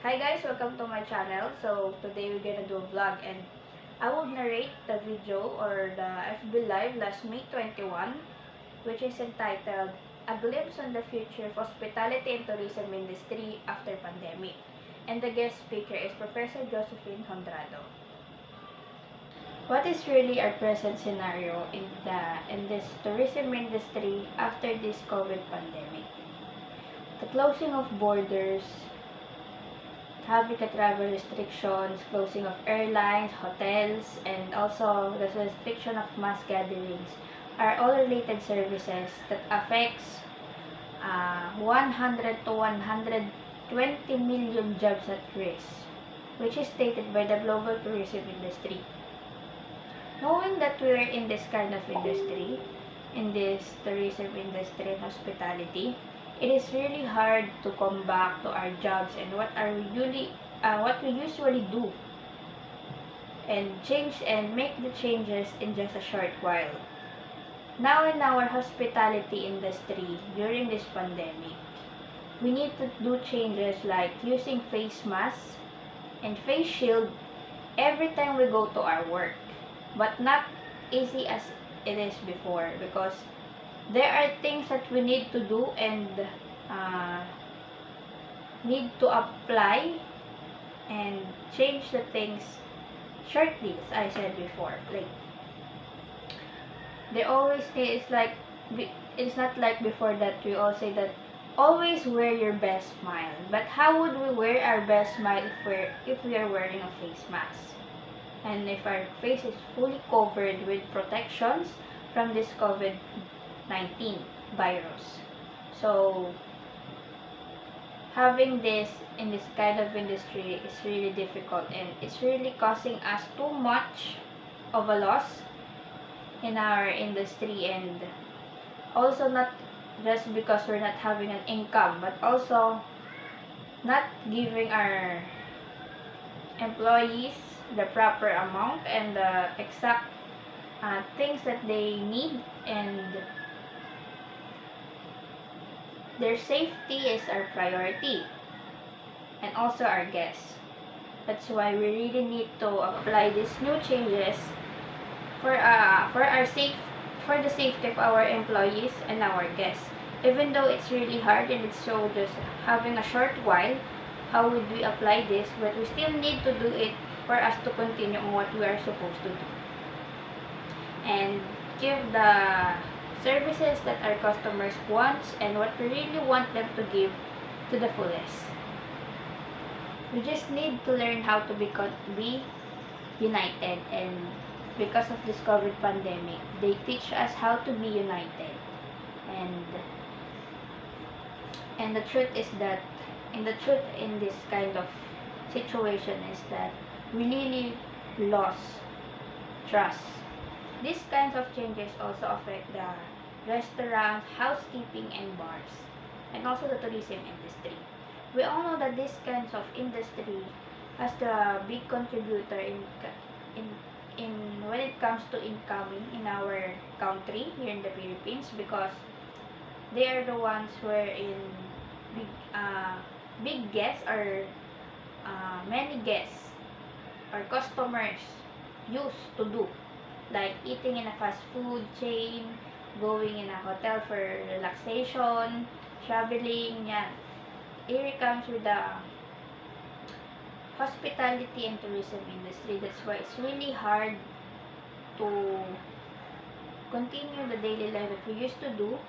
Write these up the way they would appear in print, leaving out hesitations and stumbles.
Hi guys, welcome to my channel. So today we're gonna do a vlog and I will narrate the video or the FB Live last May 21, which is entitled A Glimpse on the Future of Hospitality and Tourism Industry After Pandemic. And the guest speaker is Professor Josephine Hondrado. What is really our present scenario in this tourism industry after this COVID pandemic? The closing of borders, having the travel restrictions, closing of airlines, hotels, and also the restriction of mass gatherings are all related services that affects 100 to 120 million jobs at risk, which is stated by the global tourism industry. Knowing that we are in this kind of industry, in this tourism industry and hospitality, it is really hard to come back to our jobs and what we usually do and change and make the changes in just a short while. Now in our hospitality industry during this pandemic, we need to do changes like using face masks and face shield every time we go to our work, but not easy as it is before because there are things that we need to do and need to apply and change the things shortly, as I said before. Like they always say it's not like before that we all say that always wear your best smile. But how would we wear our best smile if we are wearing a face mask? And if our face is fully covered with protections from this COVID-19 virus. So having this in this kind of industry is really difficult and it's really causing us too much of a loss in our industry, and also not just because we're not having an income but also not giving our employees the proper amount and the exact things that they need, and their safety is our priority and also our guests. That's why we really need to apply these new changes for the safety of our employees and our guests. Even though it's really hard and it's so just having a short while, how would we apply this? But we still need to do it for us to continue on what we are supposed to do and give the services that our customers want and what we really want them to give to the fullest. We just need to learn how to be united, and because of this COVID pandemic, they teach us how to be united. And the truth is that in this kind of situation is that we really lost trust. These kinds of changes also affect the restaurants, housekeeping, and bars, and also the tourism industry. We all know that these kinds of industry has the big contributor in when it comes to incoming in our country here in the Philippines, because they are the ones wherein big guests or many guests or customers used to do, like eating in a fast food chain, going in a hotel for relaxation, traveling, yan. Here it comes with the hospitality and tourism industry. That's why it's really hard to continue the daily life that we used to do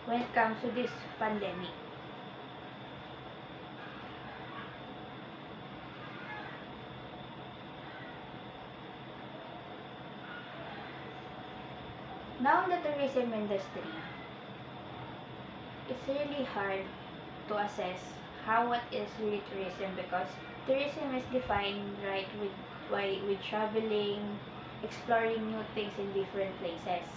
when it comes to this pandemic. Now in the tourism industry, it's really hard to assess what is really tourism, because tourism is defined right with traveling, exploring new things in different places.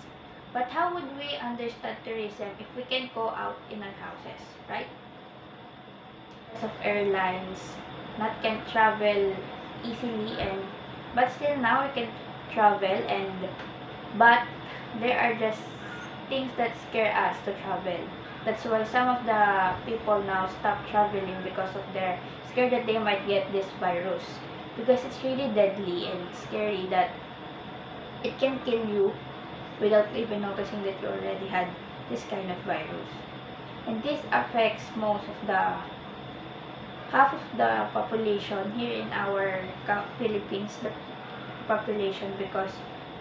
But how would we understand tourism if we can't go out in our houses, right? Because of airlines, not can travel easily, but still now we can travel, but there are just things that scare us to travel. That's why some of the people now stop traveling because of they're scared that they might get this virus. Because it's really deadly and scary that it can kill you without even noticing that you already had this kind of virus. And this affects most of the half of the population here in our Philippines, the population, because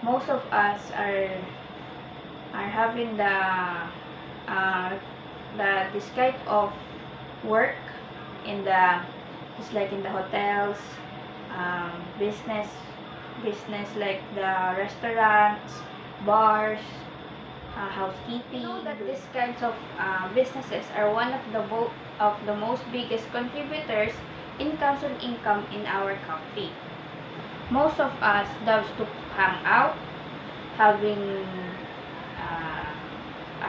most of us are having uh, this kind of work in the, just like in the hotels, business like the restaurants, bars, housekeeping. You know that these kinds of businesses are one of the most biggest contributors in council income in our country. Most of us loves to hang out, having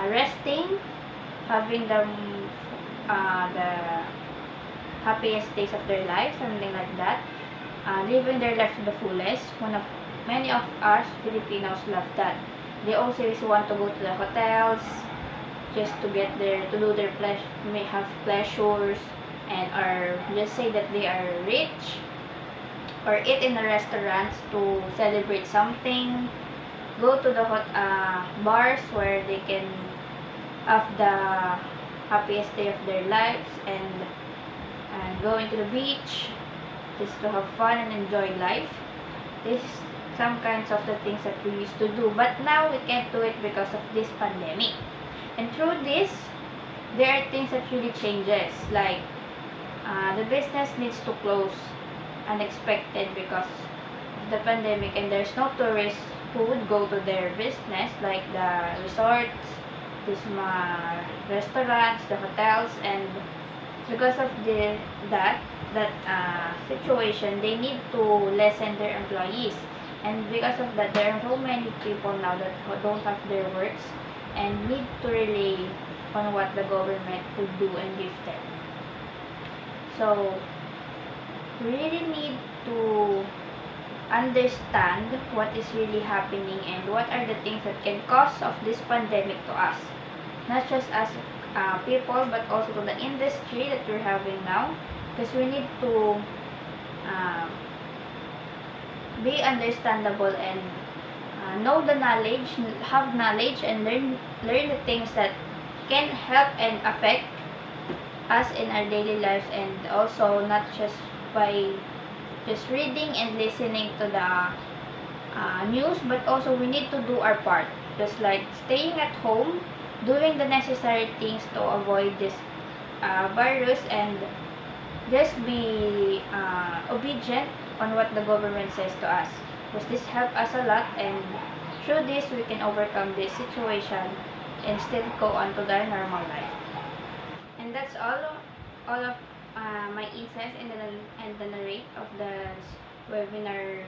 resting, having the happiest days of their life, something like that, living their life to the fullest. Many of us Filipinos love that. They also want to go to the hotels just to get there, to do their may have pleasures, and or just say that they are rich, or eat in the restaurants to celebrate something, go to the bars where they can have the happiest day of their lives, and going to the beach just to have fun and enjoy life. This is some kinds of the things that we used to do, but now we can't do it because of this pandemic. And through this, there are things that really changes, like the business needs to close unexpected because of the pandemic, and there's no tourists who would go to their business, like the resorts, these restaurants, the hotels, and because of that situation, they need to lessen their employees, and because of that, there are so many people now that don't have their works and need to rely on what the government could do and give them. So we really need to understand what is really happening and what are the things that can cause of this pandemic to us, not just as people, but also to the industry that we're having now, because we need to be understandable and know the knowledge, have knowledge, and learn the things that can help and affect us in our daily lives, and also not just by just reading and listening to the news, but also we need to do our part, just like staying at home, doing the necessary things to avoid this virus, and just be obedient on what the government says to us, because this helps us a lot, and through this we can overcome this situation and still go on to their normal life. And that's all of my insights and the narrate of the webinar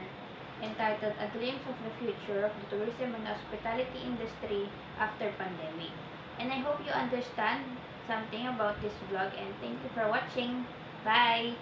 entitled "A Glimpse of the Future of the Tourism and Hospitality Industry After Pandemic." And I hope you understand something about this vlog, and thank you for watching. Bye!